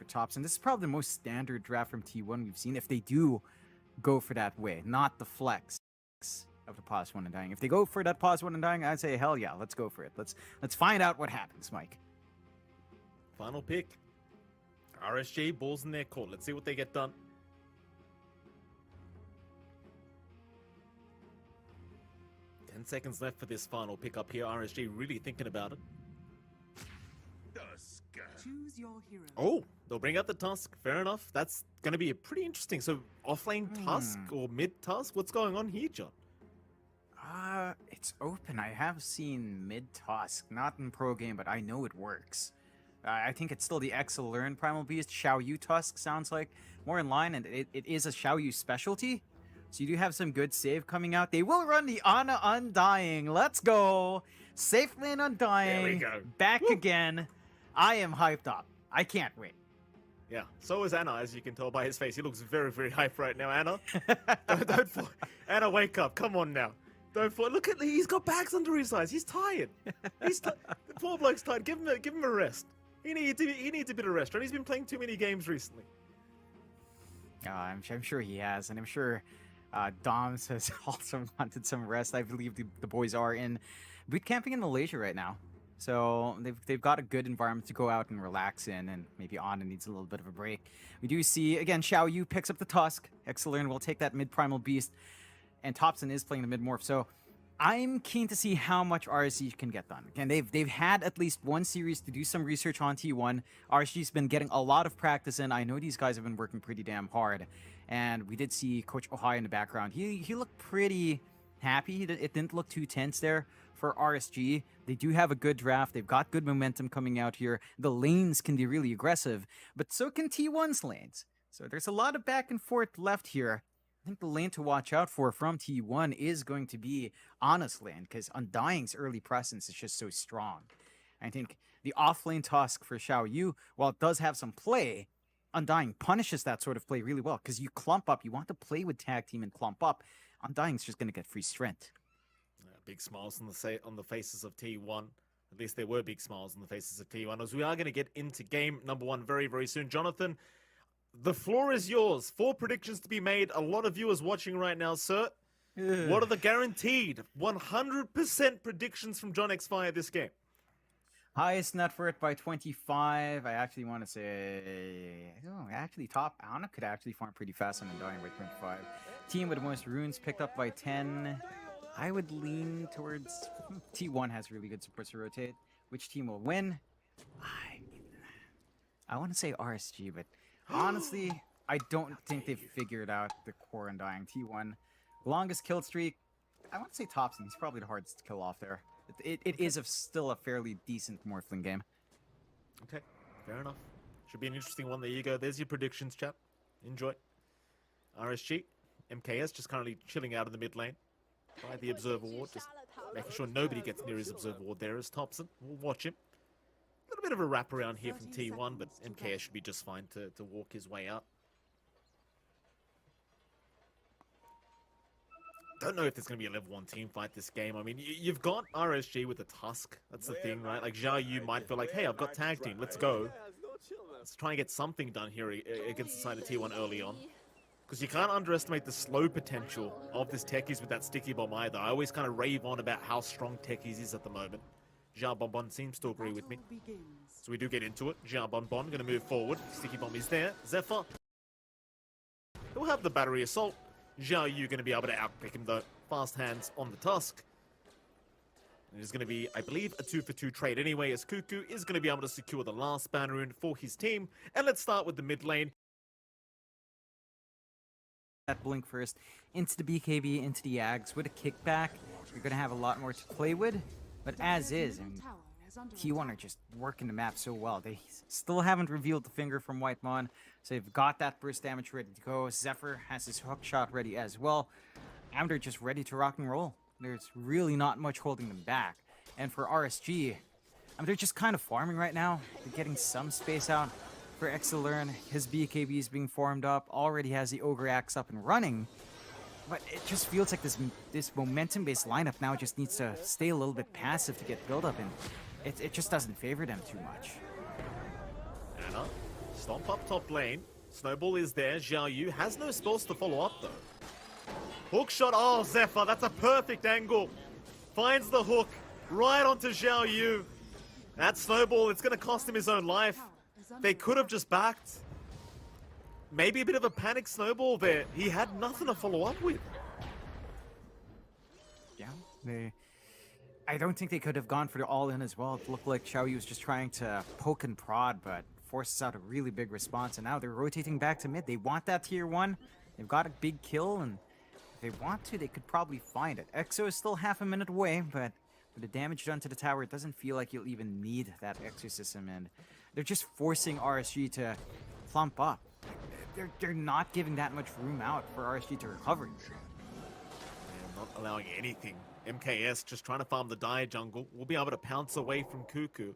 Thompson. This is probably the most standard draft from T1 we've seen if they do go for that way, not the flex of the pause one and dying. If they go for that pause one and dying, I'd say hell yeah, let's go for it. Let's find out what happens, Mike. Final pick. RSG, balls in their court. Let's see what they get done. Seconds left for this final pick up here. RSG really thinking about it. Choose your hero. Oh, they'll bring out the Tusk. Fair enough. That's going to be a pretty interesting. So offlane Tusk or mid Tusk? What's going on here, John? It's open. I have seen mid Tusk, not in pro game, but I know it works. I think it's still the Learn Primal Beast. Xiao Yu Tusk sounds like more in line, and it is a Xiao Yu specialty. So you do have some good save coming out. They will run the Ana Undying. Let's go. Safe lane Undying. There we go. Back again. I am hyped up. I can't wait. Yeah, so is Anna, as you can tell by his face. He looks very, very hyped right now, Anna. don't fall. Anna, wake up. Come on now. Don't fall. Look at he's got bags under his eyes. He's tired. The poor bloke's tired. Give him a rest. He needs a bit of rest, right? He's been playing too many games recently. I'm sure he has, and I'm sure Doms has also wanted some rest. I believe the boys are in boot camping in Malaysia right now. So they've got a good environment to go out and relax in, and maybe Ana needs a little bit of a break. We do see, again, Xiao Yu picks up the Tusk. Excellent will take that mid-primal beast, and Thompson is playing the mid-morph. So I'm keen to see how much RSG can get done. Again, they've had at least one series to do some research on T1. RSG's been getting a lot of practice in. I know these guys have been working pretty damn hard. And we did see Coach Ohai in the background. He looked pretty happy. It didn't look too tense there for RSG. They do have a good draft. They've got good momentum coming out here. The lanes can be really aggressive, but so can T1's lanes. So there's a lot of back and forth left here. I think the lane to watch out for from T1 is going to be Ana's lane, because Undying's early presence is just so strong. I think the off-lane Tusk for Xiao Yu, while it does have some play, Undying punishes that sort of play really well, because you clump up. You want to play with tag team and clump up. Undying's just going to get free strength. Big smiles on the faces of T1. At least there were big smiles on the faces of T1, as we are going to get into game number one very, very soon. Jonathan, the floor is yours. 4 predictions to be made. A lot of viewers watching right now, sir. What are the guaranteed 100% predictions from John X Fire this game? Highest net worth by 25. I actually want to say... Oh, actually, top Ana could actually farm pretty fast on Undying by 25. Team with the most runes picked up by 10. I would lean towards... T1 has really good supports to rotate. Which team will win? I want to say RSG, but honestly, I don't think they've figured out the core Undying. T1, longest kill streak. I want to say Thompson. He's probably the hardest to kill off there. It is still a fairly decent Morphling game. Okay, fair enough. Should be an interesting one. There you go. There's your predictions, chap. Enjoy. RSG, MKS just currently chilling out in the mid lane by the Observer Ward, just making sure nobody gets near his Observer Ward there is Thompson. We'll watch him. A little bit of a wrap around here from T1, but MKS should be just fine to walk his way out. Don't know if there's going to be a level 1 team fight this game. I mean, you've got RSG with the Tusk. That's the thing, right? Like, Xiao Yu might feel like, hey, I've got tag team. Let's go. Let's try and get something done here against the side of T1 early on. Because you can't underestimate the slow potential of this Techies with that sticky bomb either. I always kind of rave on about how strong Techies is at the moment. Xiao Bonbon seems to agree with me. So we do get into it. Xiao Bonbon going to move forward. Sticky bomb is there. Zephyr. He'll have the battery assault. Xiao Yu going to be able to outpick him though. Fast hands on the Tusk. It is going to be, I believe, a 2-for-2 trade anyway, as Cuckoo is going to be able to secure the last banner rune for his team. And let's start with the mid lane. That blink first into the BKB, into the Ags with a kickback. You're going to have a lot more to play with. But as is, I mean, T1 are just working the map so well. They still haven't revealed the finger from Whitemon, so they've got that burst damage ready to go. Zephyr has his hook shot ready as well. And they're just ready to rock and roll. There's really not much holding them back. And for RSG, I mean, they're just kind of farming right now. They're getting some space out for Exelearn. His BKB is being formed up. Already has the Ogre Axe up and running. But it just feels like this momentum-based lineup now just needs to stay a little bit passive to get build up, and it just doesn't favor them too much. Anna Stomp up top lane. Snowball is there. Xiao Yu has no spells to follow up though. Hook shot. Oh, Zephyr, that's a perfect angle. Finds the hook right onto Xiao Yu. That snowball, it's going to cost him his own life. They could have just backed. Maybe a bit of a panic snowball there. He had nothing to follow up with. Yeah, I don't think they could have gone for the all-in as well. It looked like Xiao Yu was just trying to poke and prod, but forces out a really big response. And now they're rotating back to mid. They want that tier 1. They've got a big kill, and if they want to, they could probably find it. Exo is still half a minute away, but with the damage done to the tower, it doesn't feel like you'll even need that exorcism. And they're just forcing RSG to plump up. They're not giving that much room out for RSG to recover. Not allowing anything. MKS just trying to farm the Dire jungle. Will be able to pounce away from Cuckoo.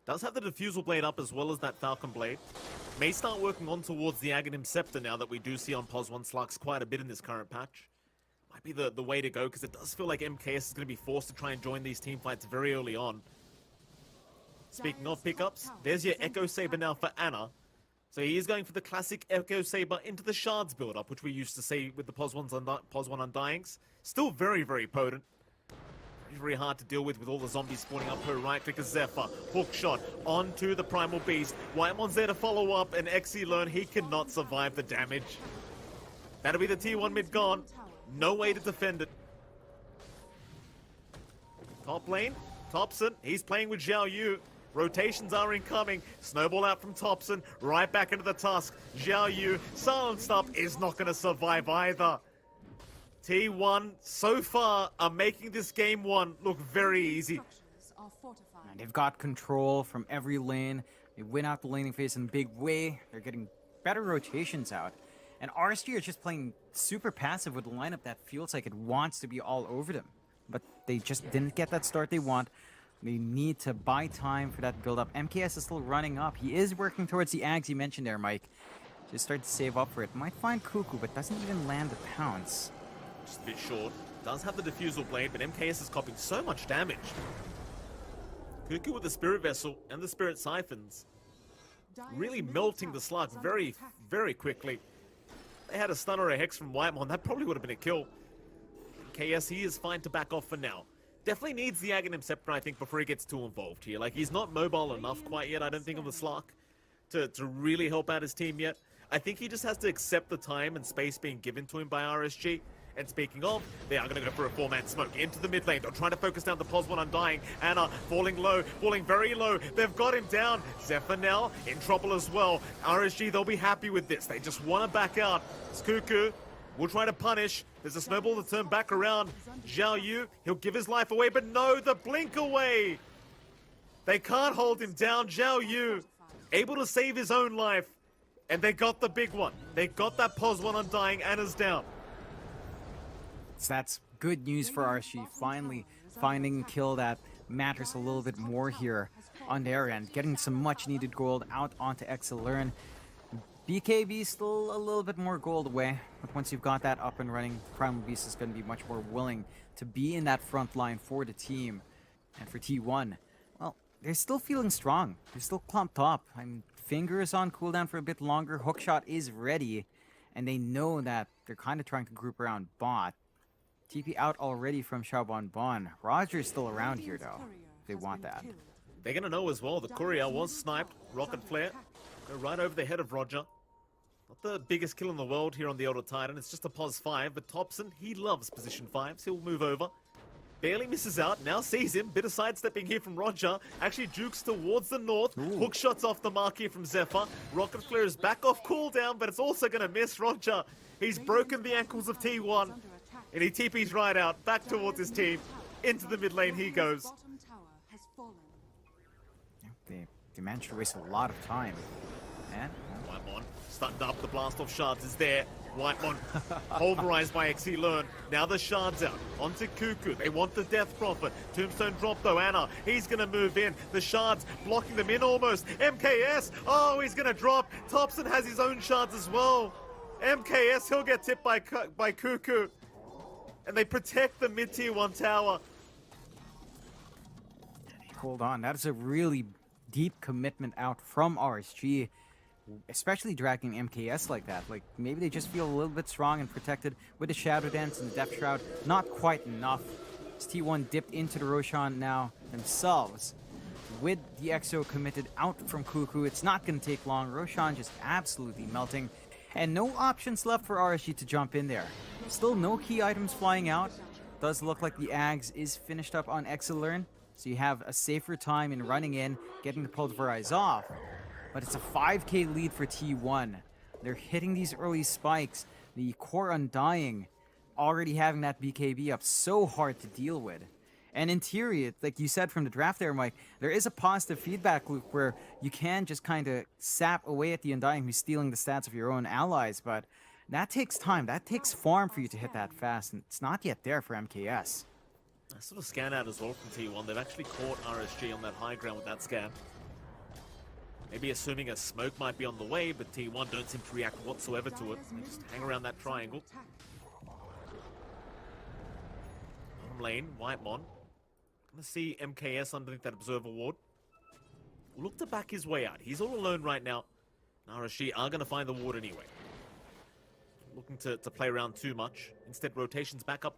Does have the Diffusal Blade up as well as that Falcon Blade. May start working on towards the Aghanim Scepter now that we do see on Pos 1 Slux quite a bit in this current patch. Might be the way to go because it does feel like MKS is going to be forced to try and join these team fights very early on. Speaking of pickups, there's your Echo Saber now for Ana. So he is going for the classic Echo Saber into the Shards build-up, which we used to see with the Pos 1 Undyings. Still very, very potent. Very hard to deal with all the zombies spawning up her right. Click a Zephyr. Hook shot onto the Primal Beast. Whitemon's there to follow up, and Exi learn he cannot survive the damage. That'll be the T1 mid gone. No way to defend it. Top lane, Thompson. He's playing with Xiao Yu. Rotations are incoming. Snowball out from Thompson. Right back into the Tusk. Xiao Yu, silenced up, is not going to survive either. T1 so far are making this game 1 look very easy. And they've got control from every lane. They win out the laning phase in a big way. They're getting better rotations out. And RSG are just playing super passive with a lineup that feels like it wants to be all over them. But they just didn't get that start they want. They need to buy time for that build-up. MKS is still running up. He is working towards the Ags you mentioned there, Mike. Just start to save up for it. Might find Cuckoo, but doesn't even land the pounce. Just a bit short. Does have the Diffusal Blade, but MKS is copying so much damage. Cuckoo with the Spirit Vessel and the Spirit Siphons. Really melting the Slug very, very quickly. They had a stun or a Hex from Whitemon. That probably would have been a kill. MKS, he is fine to back off for now. Definitely needs the Aghanim Scepter, I think, before he gets too involved here. Like, he's not mobile enough quite yet, I don't think, on the Slark to really help out his team yet. I think he just has to accept the time and space being given to him by RSG. And speaking of, they are going to go for a 4-man smoke into the mid lane. They're trying to focus down the Pos 1 Undying. Ana falling low, falling very low. They've got him down. Zephyr now in trouble as well. RSG, they'll be happy with this. They just want to back out. It's Cuckoo. We'll try to punish. There's a snowball to turn back around. Xiao Yu, he'll give his life away, but no, the blink away. They can't hold him down. Xiao Yu, able to save his own life. And they got the big one. They got that Pos 1 Undying. Ana's down. So that's good news for RSG. Finally finding a kill that matters a little bit more here on their end. Getting some much needed gold out onto Exilern. BKB still a little bit more gold away, but once you've got that up and running, Primal Beast is going to be much more willing to be in that front line for the team. And for T1, well, they're still feeling strong. They're still clumped up. I mean, Finger is on cooldown for a bit longer. Hookshot is ready, and they know that they're kind of trying to group around bot. TP out already from Xiaoban Bon. Roger's still around here, though, if they want that. They're going to know as well. The courier was sniped. Rocket Flare. Go right over the head of Roger. Not the biggest kill in the world here on the Elder Titan. It's just a Pos 5, but Thompson, he loves position 5s. He'll move over. Barely misses out. Now sees him. Bit of sidestepping here from Roger. Actually jukes towards the north. Hook shots off the mark here from Zephyr. Rocket Flare is back off cooldown, but it's also going to miss Roger. He's broken the ankles of T1. And he TP's right out, back towards his team. Into the mid lane he goes. They managed to waste a lot of time. And Whitemon, starting up, the blast off shards is there. Whitemon, pulverized by XE Learn. Now the shards out, onto Cuckoo. They want the Death Prophet. Tombstone drop though, Ana, he's gonna move in. The shards blocking them in almost. MKS, oh, he's gonna drop. Thompson has his own shards as well. MKS, he'll get tipped by Cuckoo. And they protect the mid-tier 1 tower. hold on, that is a really deep commitment out from RSG. especially dragging MKS like that. Like, maybe they just feel a little bit strong and protected with the Shadow Dance and the Death Shroud. Not quite enough. As T1 dipped into the Roshan now themselves. With the EXO committed out from Cuckoo, it's not going to take long. Roshan just absolutely melting. And no options left for RSG to jump in there. Still no key items flying out. Does look like the Ags is finished up on Exilern. So you have a safer time in running in, getting the Pulverize off. But it's a 5k lead for T1. They're hitting these early spikes. The Core Undying already having that BKB up so hard to deal with. And in theory, like you said from the draft there, Mike, there is a positive feedback loop where you can just kind of sap away at the Undying who's stealing the stats of your own allies, but that takes time. That takes farm for you to hit that fast, and it's not yet there for MKS. I sort of scan out as well from T1. They've actually caught RSG on that high ground with that scan. Maybe assuming a smoke might be on the way, but T1 don't seem to react whatsoever to it. They just hang around that triangle. Bottom lane, Whitemon. Gonna see MKS underneath that Observer Ward. Look to back his way out. He's all alone right now. RSG are gonna find the ward anyway. Looking to play around too much. Instead, rotations back up